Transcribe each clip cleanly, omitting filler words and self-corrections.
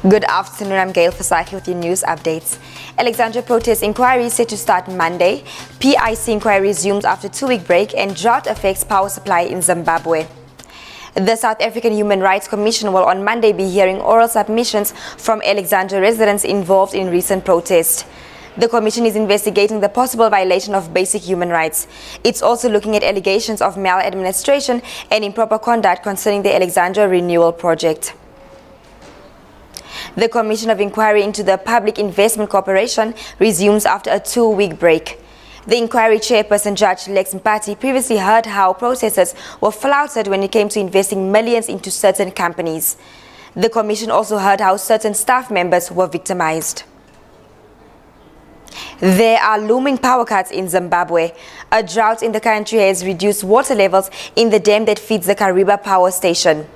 Good afternoon, I'm Gail Fasaki with your news updates. Alexandria protest inquiry is set to start Monday. PIC inquiry resumes after 2-week break and drought affects power supply in Zimbabwe. The South African Human Rights Commission will on Monday be hearing oral submissions from Alexandria residents involved in recent protests. The commission is investigating the possible violation of basic human rights. It's also looking at allegations of maladministration and improper conduct concerning the Alexandria Renewal Project. The Commission of Inquiry into the Public Investment Corporation resumes after a 2-week break. The inquiry chairperson, Judge Lex Mpati, previously heard how processors were flouted when it came to investing millions into certain companies. The commission also heard how certain staff members were victimized. There are looming power cuts in Zimbabwe. A drought in the country has reduced water levels in the dam that feeds the Kariba power station.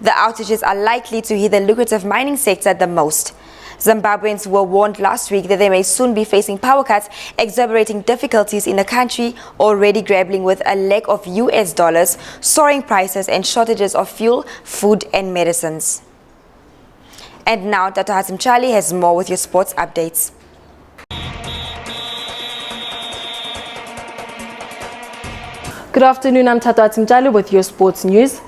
The outages are likely to hit the lucrative mining sector the most. Zimbabweans were warned last week that they may soon be facing power cuts, exacerbating difficulties in a country already grappling with a lack of US dollars, soaring prices and shortages of fuel, food and medicines. And now Dr. Hatim Charlie has more with your sports updates. Good afternoon, I'm Tata Timjali with your sports news.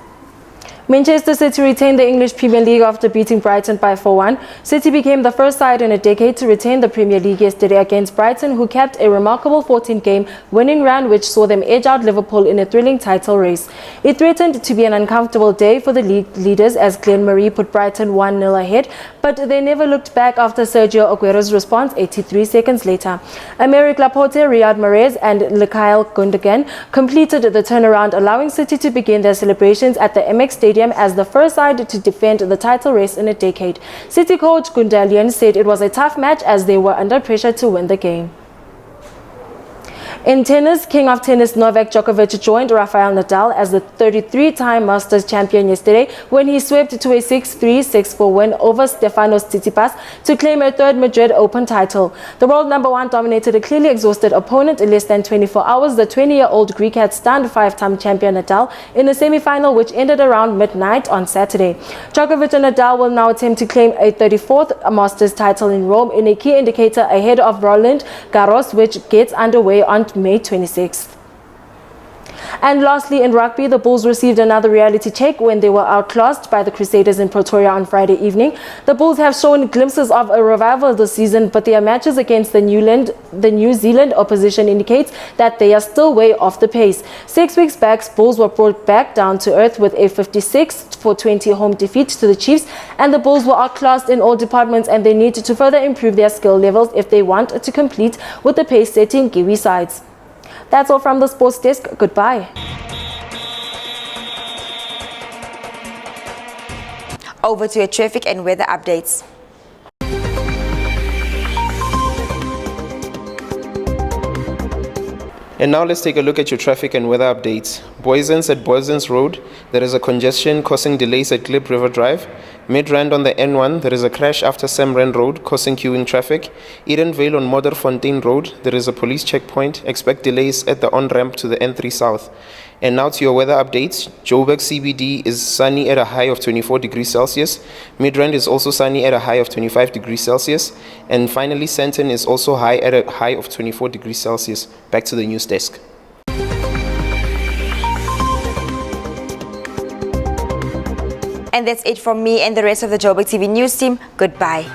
Manchester City retained the English Premier League after beating Brighton by 4-1. City became the first side in a decade to retain the Premier League yesterday against Brighton, who kept a remarkable 14-game winning run which saw them edge out Liverpool in a thrilling title race. It threatened to be an uncomfortable day for the league leaders as Glenn Murray put Brighton 1-0 ahead, but they never looked back after Sergio Aguero's response 83 seconds later. Aymeric Laporte, Riyad Mahrez and Ilkay Gundogan completed the turnaround, allowing City to begin their celebrations at the MX Stadium as the first side to defend the title race in a decade. City coach Gundogan said it was a tough match as they were under pressure to win the game. In tennis, King of Tennis Novak Djokovic joined Rafael Nadal as the 33-time Masters champion yesterday when he swept to a 6-3, 6-4 win over Stefanos Tsitsipas to claim a third Madrid Open title. The world number one dominated a clearly exhausted opponent in less than 24 hours. The 20-year-old Greek had stunned 5-time champion Nadal in a semi-final which ended around midnight on Saturday. Djokovic and Nadal will now attempt to claim a 34th Masters title in Rome in a key indicator ahead of Roland Garros, which gets underway on May 26th. And lastly, in rugby, the Bulls received another reality check when they were outclassed by the Crusaders in Pretoria on Friday evening. The Bulls have shown glimpses of a revival this season, but their matches against the New Zealand opposition indicates that they are still way off the pace. 6 weeks back, Bulls were brought back down to earth with a 56-20 home defeat to the Chiefs, and the Bulls were outclassed in all departments and they need to further improve their skill levels if they want to compete with the pace-setting Kiwi sides. That's all from the sports desk. Goodbye. Over to your traffic and weather updates. And now let's take a look at your traffic and weather updates. Boysens at Boysens Road, there is a congestion causing delays at Glip River Drive. Midrand on the N1, there is a crash after Samrand Road causing queuing traffic. Edenvale on Modderfontein Road, there is a police checkpoint. Expect delays at the on-ramp to the N3 South. And now to your weather updates. Joburg CBD is sunny at a high of 24 degrees Celsius. Midrand is also sunny at a high of 25 degrees Celsius. And finally, Sandton is also high at a high of 24 degrees Celsius. Back to the news desk. And that's it from me and the rest of the Joburgtv news team. Goodbye.